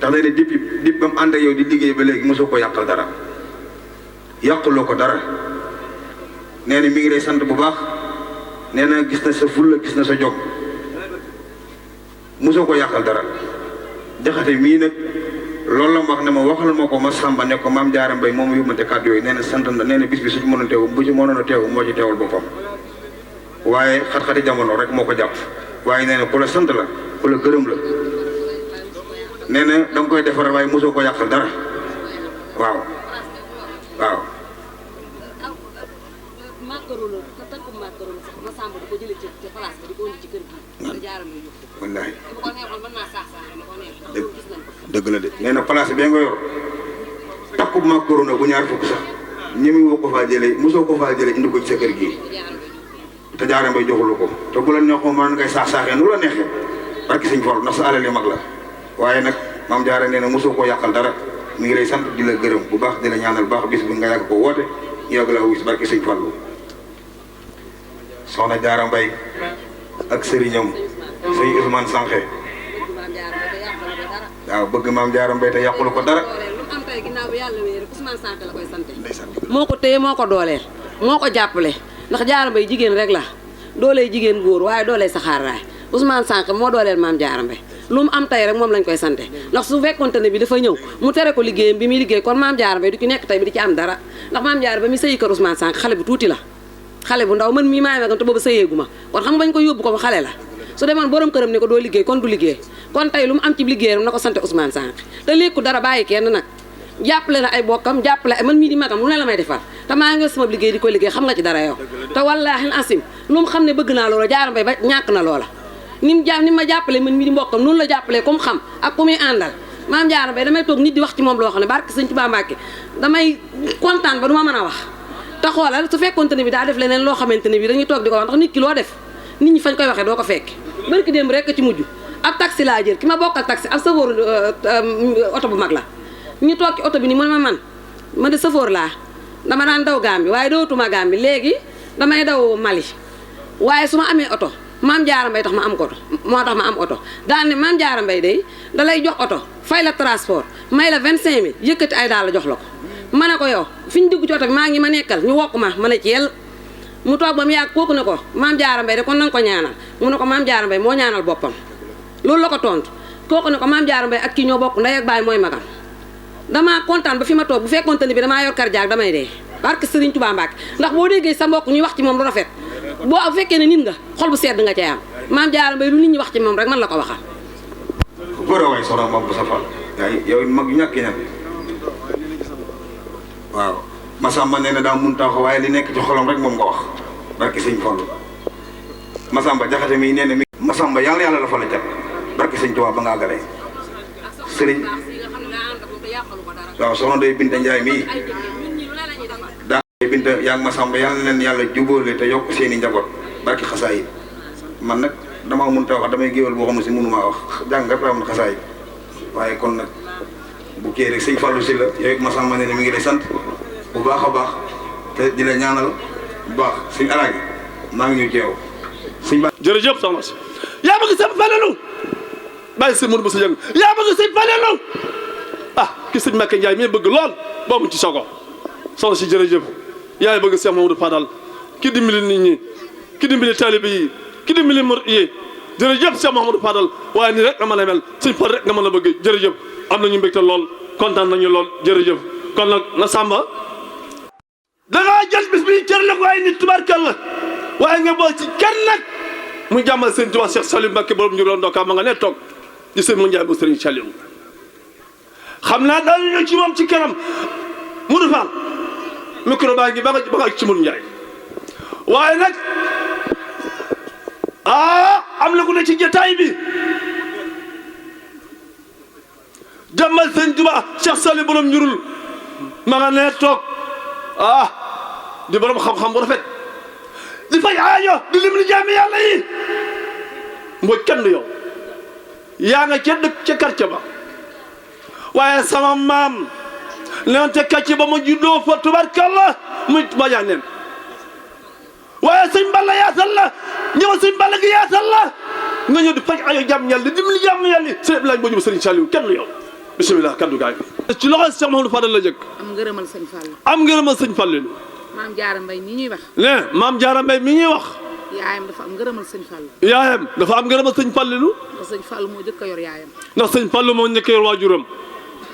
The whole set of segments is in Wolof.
ndax day ne depuis ba mu ànd ak yow di liggéey ba léegi mosoo ko yàqal dara yàquloo ko dara nee na mi ngi lay sant bu baax nee na gis na sa fulla gis na sa jom mosoo ko yàqal dara jaxate mii nag loolu la ma wax ne ma waxal ma ko ma Samba ne ko maam Jaara Mbay moom yóbbante kàddu yooyu nee na sant na nee na bis bi suñu mënoon teew bu ci mënoon a teew moo ci teewal boppam waaye xat-xati jamono rek moo ko jàpp waaye nee na ku la sant la ku la gërëm la nee na da nga koy defar waaye mosoo ko yàqal dara waaw waaw wallaahi dëgg la de nee na place bee nga yor takku macaroni bu ñaar fukk sax ñemi woo ko faa jëlee mosoo ko faa jëlee indi ko ci sa kër gi te Jaara Mbay joxulu ko te bu la neexoo mën ngay saax-saaxee nu la neexee barki Sëñ Fallu ndax sa alal mag la waaye nag maam Jaara nee na mosoo koo yàqal dara mi ngi lay sant di la gërëm bu baax di la ñaanal baax bis bi nga yàgg ko woote ñu yàgg la wis barki Sëñ Fallu soxna Jaara Mbay ak sëriñam sëñ Ousmane Sankhé waaw bëgg maam Jaara Mbay te yàqulu ko dara moo ko téye moo ko dooleel moo ko jàppale ndax Jaara Mbay jigéen rek la doolee jigéen góor waaye doolee saxaar raay Ousmane Sankhé moo dooleel maam Jaara Mbay lu mu am tey rek moom lañ koy sante ndax su fekkonte ne bi dafa ñëw mu tere ko liggéeyam bi muy liggéey kon maam Jaara Mbay du ci nekk tey bi di ci am dara ndax maam Jaara ba muy sëyi kër Ousmane Sankhé xale bu tuuti la xale bu ndaw man mii maay magam te boobu sëyeegu ma kon xam nga bañ ko yóbbu ko xale la su demoon borom këram ne ko doo liggéey kon du liggéey kon tey lu mu am ci liggéeyam na ko sante Ousmane Sankhé te léegi dara bàyyi kenn nag jàppale na ay bokkam jàppale ay man mii di magam lu ne la may defar te maa ngi sama liggéey di ko liggéey xam nga ci dara yow te wallaahi asim lu mu xam ne bëgg naa loola Jaara Mbay ba ñàkk na loola ni ma jàppale man mii di mbokkam noonu la jàppalee comme xam ak ku muy àndal maam Jaara Mbay damay toog nit di wax ci moom loo xam ne barke Sëñ Tuubaa Mbàkke damay kontaan ba du ma mën a wax te xoolal su fekkonte ne bi daa def leneen loo xamante ne bi dañuy toog di ko wax ndax nit ki loo def nit ñi fañ koy waxee doo ko fekk barki démb rek ci mujj ab taxi laa jël ki ma bokkal taxi ab safóor oto bu mag la ñu toog ci oto bi ni mu ne man de safóor laa dama daan daw Gàmbi waaye dawatuma Gàmbi léegi damay daw Mali waaye su ma amee oto maam Jaara Mbay tax ma am ko moo tax ma am oto daan ne maam Jaara Mbay day da lay jox oto fay la transport may la 25000 yëkkati ay daal la jox la ko ma ne ko yow fi ñu dugg ci oto bi maa ngi ma nekkal ñu wokk ma ne ci yel mu toog ba mu yàgg kooku ne ko maam Jaara Mbay de kon nanga ko ñaanal mu ne ko maam Jaara Mbay moo ñaanal boppam loolu la ko tontu kooku ne ko maam Jaara Mbay ak kii ñoo bokk ndey ak baay mooy magam damaa kontaan ba fi ma toog bu fekkoonte ni bi damaa yor kar jaag damay dee barke Sëriñ Tuubaa Mbàkke ndax boo déggee sa mbokk ñuy wax ci moom lu rafet boo fekkee ne nit nga xol bu sedd nga cay am maam Jaara Mbay lu nit ñi wax ci moom rek man la ko waxal góor a waay soxna moom bu sa fal yow mag yu ñàkk ñam waaw Masamba nee na daa mun tax waaye li nekk ci xolam rek moom nga wax barke Sëñ Fallu Masamba jaxate mi nee na mi Masamba yàlla la fa la cat barke Sëñ Tuubaa ba nga àggalee sëriñ waaw soxna day Binta Njaay mii daa day Binta yaa ngi Masamba yàlla leen yàlla jubóole te yokk seeni njaboot barke xasaayid man nag damaa mun ta wax damay géwél boo xam ne si mënumaa wax jàng nga am na xasaayid waaye kon nag bu kii rek Sëñ Fallu si la yow Masamba nee na mi ngi lay sant bu baax a baax te di la ñaanal bu baax suñu alaaji maa ngi ñëw ci yow suñ ba jërëjëf soxna si yaa bëgg sëñ Falelu bàyyi sëñ Modou Moussa Dieng yaa bëgg sëñ Falelu ah ki sëñ Mbacke Ndiaye mi bëgg lool boobu ci sogo soxna si jërëjëf yaay bëgg Cheikh Mamadou Fadal ki dimbali nit ñi ki dimbali taalibe yi ki dimbali murid yi jërëjëf Cheikh Mamadou Fadal waaye nii rek nga mën a mel sëñ Fall rek nga mën a bëgg jërëjëf am nañu mbégte lool kontaan nañu lool jërëjëf kon nag la Samba da ngaa jël bis bi cër la ko waaye nit tubaarkalla waaye nga bool ci kenn nag muy jàmmal sëñ Tuubaa Cheikh Saliou Mbacké borom ñu doon ndokkaa ma nga ne toog di sëñ mu Njaay bu sëriñ Saliou xam naa daal ñëw ci moom ci kanam Modou Fall micro baa ngi ba nga ci Modou Njaay waaye nag am na ku ne ci jotaay bi jàmmal sëñ Tuubaa Cheikh Saliou borom njurul ma nga ne toog di borom xam-xam bu rafet di fay aajo di lim li jaami yàlla yi mooy kenn yow yaa nga ca dëkk ca quartier ba waaye sama maam newoon te quartier ba ma juddoo fa tubarkalla muy bajaa neen waaye sëñ Balla yaatal la ñëw sëñ Balla gi yaatal la nga ñëw di faj aajo jaam yàlla di lim li jaami yàlla yi sëñ Abdoulaye boo jub sëriñ Saliou kenn yow bisimilah kaddu gaay ci loxo Cheikh Mouhamadou Fadal la jëkk am ngërëmal sëñ Fallou. am ngërëmal sëñ Fallou. maam Jaara Mbay mi ñuy wax. ne maam Jaara Mbay mi ñuy wax. yaayam dafa am ngërëmal sëñ Fallou. yaayam dafa am ngërëmal sëñ Fallou. ndax sëñ Fallou moo jëkk a yor yaayam. ndax sëñ Fallou moo njëkk a yor waajuram.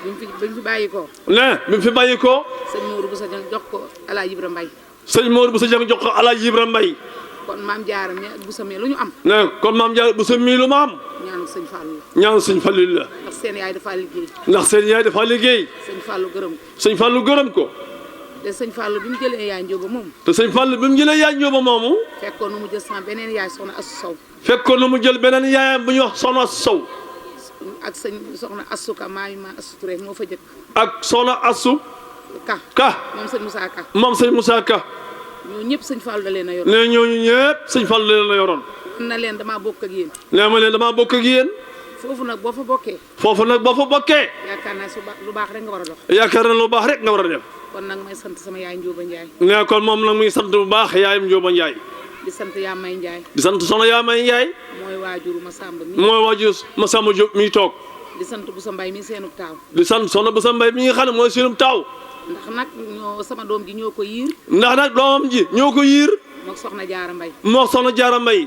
bi mu fi bàyyi ko. ne bi mu fi bàyyi ko. sëñ Mourou Boussa Dieng jox ko Alaaji Ibra Mbay. sëñ Mourou Boussa Dieng jox ko Alaaji Ibra Mbay. kon maam Jaara mi Boussa mi lu ñu am. ne kon maam Jaara Boussa mi lu ma am. ñaanu sëñ Fallou la. ñaanu sëñ Fallou la. ndax seen yaay dafa liggéey. ndax seen yaay dafa liggéey. sëñ Fallou gërëm ko. sëñ Fallou gërëm ko. te sëñ Fallou bi mu jëlee yaay njóoba moom. te sëñ Fallou bi mu jëlee yaay njóoba moomu. fekkoon na mu jël sama beneen yaay soxna Assou Sow. fekkoon na mu jël beneen yaayam bu ñuy wax soxna Sow. ak sëñ soxna Assou Ka maa Assou Touré moo fa jëkk. ak soxna Assou Ka moom sëñ Moussa Ka. moom sëñ Moussa Ka. ñoo ñëpp sëñ Fallou da leen a yor. ne ñooñu ñëpp sëñ Fallou da leen a yoroon. na leen damaa bokk ak yéen. ne ma leen damaa bokk ak yéen. foofu nag boo fa bokkee. foofu nag boo fa bokkee. yaakaar naa lu baax rek nga war a dox. yaakaar na lu baax rek nga war a def. kon nag may sant sama yaay Njóoba Njaay. ne kon moom nag muy sant bu baax yaayam Njóoba Njaay. di sant yaa may Njaay. di sant soxna yaa may Njaay. mooy waajuru Masamba mi. mooy waajur Masamba Diop mi toog. di sant bu sa mbay mi seenub taaw. di sant soxna bu sa mbay mi nga xam ne mooy seenub taaw. ndax nag ñoo sama doom ji ñoo ko yiir. ndax nag doomam ji ñoo ko yiir. moog soxna Jaara Mbay. moo soxna Jaara Mbay.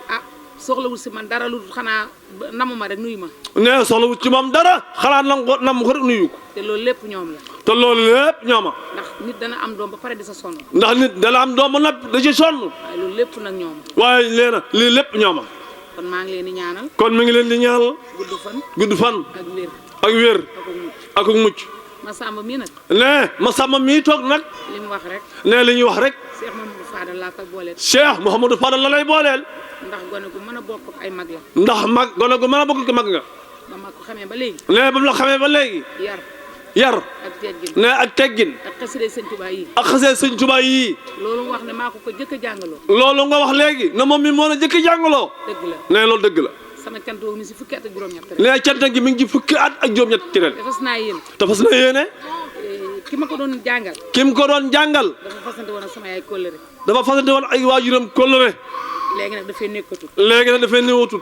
ah soxlawul si man dara lu xanaa namu ma rek nuyu ma. ne soxlawul ci moom dara xalaat nam ko rek nuyu ko. te loolu lépp ñoom la. te loolu lépp ñooma. ndax nit dana am doom ba pare di sa sonn. ndax nit dana am doom ba noppi da ci sonn. waaye loolu lépp nag ñoom. waaye leena lii lépp ñooma. kon maa ngi leen di ñaanal. kon mi ngi leen di ñaanal. gudd fan. ak wér. ak wér. ak mucc. Masamba mii nag. ne Masamba mii toog nag. li mu wax rek. ne li ñuy wax rek. Cheikh Mouhamadou Fadal laa koy booleel. Cheikh Mouhamadou Fadal la lay booleel. ndax gone gu mën a bokk ak ay mag la. ndax mag gone gu mën a bokk ak mag nga. ba ma ko xamee ba léegi. ne ba mu la xamee ba léegi. yar. ak teggin. ne ak teggin. ak xasida sëñ Tuubaa yi. ak xasida sëñ Tuubaa yi. loolu mu wax ne maa ko jëkk a jàngaloo. loolu nga wax léegi na moom mi moo la jëkk a jàngaloo. dëgg la ne loolu dëgg la. sama cant boobu mi si fukki at ak juróom-ñett rek. ne cant gi mi ngi ci fukki at ak juróom-ñett ci ren. dafa naa yéen. dafa na yéene. ki ma ko doon jàngal. ki mu ko doon jàngal. dafa fasante woon ak sama yaay kóllëre. dafa fasante woon ay waajuram kóllëre. léegi nag dafay nekkatul. léegi nag dafay néewatul.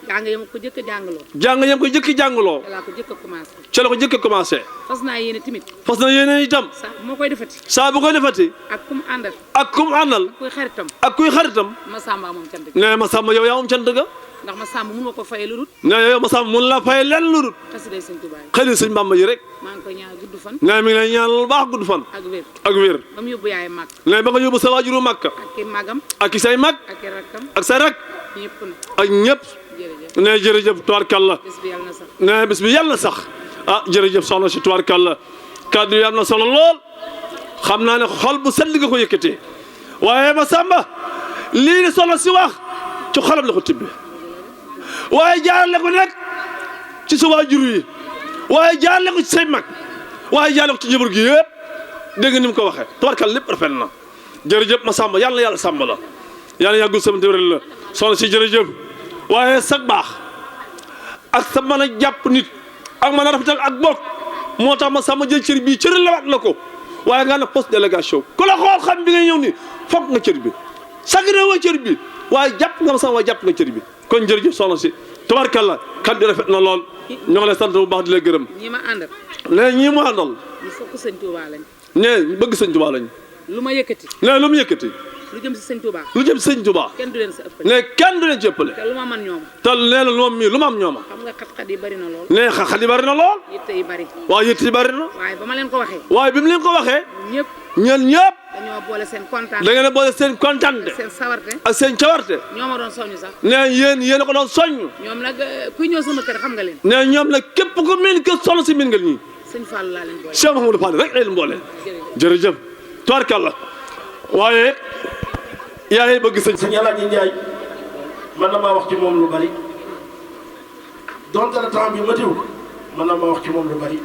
jàng yam ko jëkk a jàngaloo. jàng yam ko jëkk jàngaloo. ca laa ko jëkk a commencé. ca la ko jëkk a commencé. fas naa yéene tamit. fas na yéene itam. saa bu ma koy defati. saa bu koy defati. ak kum àndal. ak kum àndal. kuy xaritam. ak kuy xaritam. Masamba moom cant gi. nee Masamba yow yaa moom cant ga. ndax Masamba mun ma ko fayee lu dul. nee yow Masamba mun la fayee lenn lu dul. xasiday sëñ Tuubaa yi. xëy sëñ Bamba ji rek. maa ngi koy ñaan gudd fan. nee mi ngi lay ñaanal baax gudd fan. ak wér. ak wér. ba mu yóbbu yaay màgg. nee ba nga yóbbu sa waajuru Makka. ak ki magam. ak ki say mag. ak i rakkam. ak say rak. ñëpp na. ak ñëpp. jërëjëf. nee jërëjëf tubaarkàlla. bés bi yàlla na sax. nee bis bi yàlla sax. ah jërëjëf soxna si tubaarkàlla. kàddu yi am na solo lool. xam naa ne xol bu sell nga ko yëkkatee. waaye Masamba lii ni soxna si wax ci xolam la ko tibbee. waaye jaarale ko nag ci sa waajur yi. waaye jaarale ko ci say mag. waaye jaarale ko ci njaboot gi yëpp. dégg nga ni mu ko waxee tubaarkàlla lépp rafet na. jërëjëf Masamba yàlla na yàlla sàmm la. yàlla yàggul sama téwéral la soxna si jërëjëf. waaye sag baax ak sa mën a jàpp nit ak mën a rafetal ak bokk moo tax ma sama jël cër bii cër lawaat la ko waaye nga ne poste délégation ku la xool xam bi nga ñëw ni fonk nga cër bi sagre wa cër bi waaye jàpp nga ma sama waaye jàpp nga cër bi kon jërëjëf soxna si tabarkalla kàddu rafet na lool ñoo ngi lay sant bu baax di la gërëm ñi ma àndal. ne ñii mu àndal ñu fokk sëñ Tuubaa lañ. ne ñu bëgg sëñ Tuubaa lañ lu ma yëkkati. ne lu mu yëkkati lu jëm si sëñ Tuubaa. lu jëm sëñ Tuubaa kenn du leen sa ëppale. ne kenn du leen ci ëppale te lu ma man ñoom. te nee na moom mii lu ma am ñooma xam nga xat-xat yi bari na lool. ne xat-xat yi bari na lool yitte yi bari. waaye yitt yi bari na waaye ba ma leen ko waxee. waaye bi mu leen ko waxee ñëpp ñeen ñëpp dañoo boole seen kontaan. da ngeen a boole seen kontante seen sawarte. ak seen cawarte ñoo ma doon soññu sax. ne yéen a ko doon soññ ñoom nag kuy ñëw sama kër xam nga leen. ne ñoom nag képp ku miin kër soxna si miin nga ñii sëñ Fallou laa leen boole. Cheikh Mouhamadou Fadal rek leen boole jërëjëf tubaarkàlla waaye yaay bëgg sëñ sëñ Alaaji Njaay man na maa wax ci moom lu bari donte le temps bi matiw man na maa wax ci moom lu bari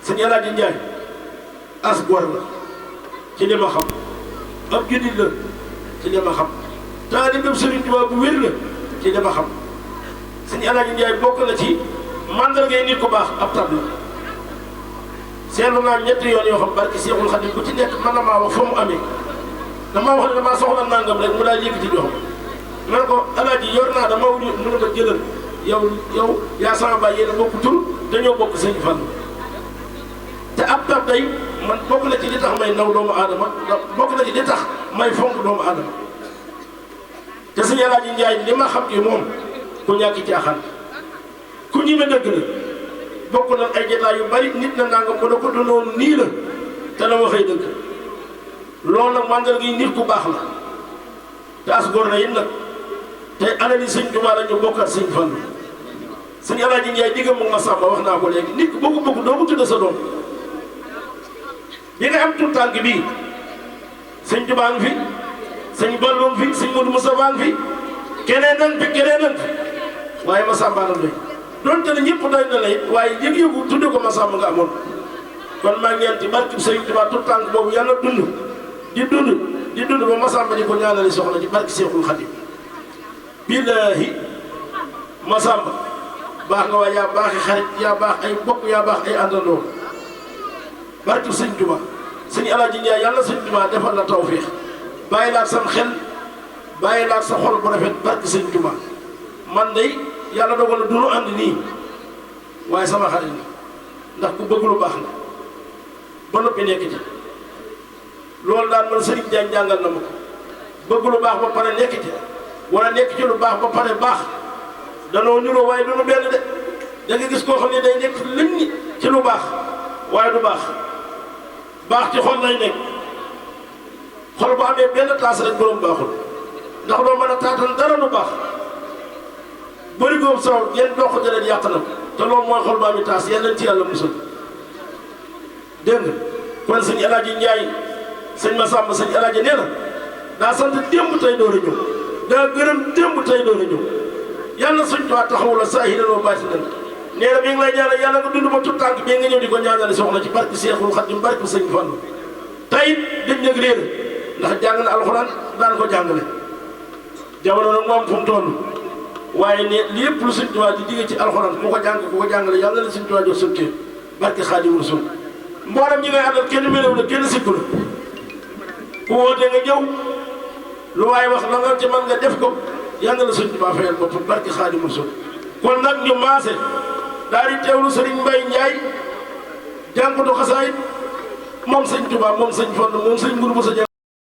sëñ Alaaji Njaay as gor la ci li ma xam ab jullit la ci li ma xam taalibe Sëriñ Tuubaa bu wér la ci li ma xam sëñ Alaaji Njaay bokk na ci mandargay nit ku baax ab tab la seetlu naa ñetti yoon yoo xam barki Seexul Xadiim bu ci nekk man na maa wax fa mu amee damaa wax ne damaa soxla nangam rek mu daal yëkkati jox ma ne ko Alaaji yor naa dama wuñu mu ne ko jëlal yow yaa sama baay yéen a bokk tur te dañoo bokk sëñ Fall te ab tab day man bokk na ci li tax may naw doomu aadama bokk na ci li tax may fonk doomu aadama te sëñ Alaaji Njaay li ma xam ci moom ku ñàkki caaxaan ku ñi ma dëgg la bokk na ay jotaay yu bari nit na nangam ko da ko donoon nii la te la waxee dëgg loolu nag màngal gi nit ku baax la te as góor na it nag te alali sëñ Tuubaa la ñu bokkat sëñ Fall sëñ Alaaji Njaay diggam mu ma sàmba wax naa ko léegi nit ku bëgg doo ko tudde sa doom bi nga am tur tànk bii sëñ Tuubaa ngi fi sëñ Ballu ngi fi sëñ Modou Moustapha ngi fi keneen nan fi waaye ma sàmba la doy donte ne ñëpp doy na la it waaye yëg-yëgu tudde ko ma sàmba nga amoon kon maa ngi ci barke sëñ Tuubaa tur tànk boobu yàlla dund di dund ba ma sàmba di ko ñaanali soxla ci barke Seexul Xadiim billaahi ma sàmba baax nga waaye yaa baaxi xarit yaa baax ay bokk yaa baax ay àndandoo barke sëñ Tuubaa sëñ Alaaji Njaay yàlla sëñ Tuubaa defal la tawfeex bàyyi laat sam xel bàyyi laat sa xol bu rafet barke sëñ Tuubaa man day yàlla dogal na du nu ànd nii waaye sama xarit la ndax ku bëgg lu baax la ba noppi nekk ci loolu daal man sëriñ Jaañ jàngal na ma ko bëgg lu baax ba pare nekk ci wala nekk ci lu baax ba pare baax danoo niroo waaye du nu benn de da nga gis koo xam ne day nekk lim ni ci lu baax waaye du baax baax ci xol lay nekk xol bu amee benn taas rek borom baaxul ndax doo mën a taatan dara lu baax bëri góob saw yenn dox jëleen yàq na te loolu mooy xol bu amee taas yenn lañ ci yàlla musal dégg nga kon sëñ Alaaji Njaay sëñ Masamba sëñ Alaaji nee na daa sant démb tey door a ñëw daa gërëm démb tey door a ñëw yàlla suñ tuwaa taxawu la saahiran wa baatinan nee na mi ngi lay ñaanal yàlla nga dund ba tout tànk bi nga ñëw di ko ñaanale soxna ci barke Seexul Xadiim barke sëñ Fallu tey dañ nag réer ndax jàng na alxuraan daan ko jàngale jamono nag moom fu mu toll waaye ne lépp lu suñ tuwaa di digge ci alxuraan ku ko jàngale yàlla na suñ tuwaa jox sëkkee barke Xaadimu Rasuul mboolem ñi ngay àndal kenn méréw la kenn sikku la ku woote nga ñëw lu waaye wax la nga ci man nga def ko yàlla la suñ tuwaa fayal boppam barke Xaadimu Rasuul kon nag ñu maase daal di teewlu Serigne Mbaye Ndiaye jàngatu xasaayit moom sëñ Tuubaa moom sëñ Fallu moom sëñ Mourou Moussa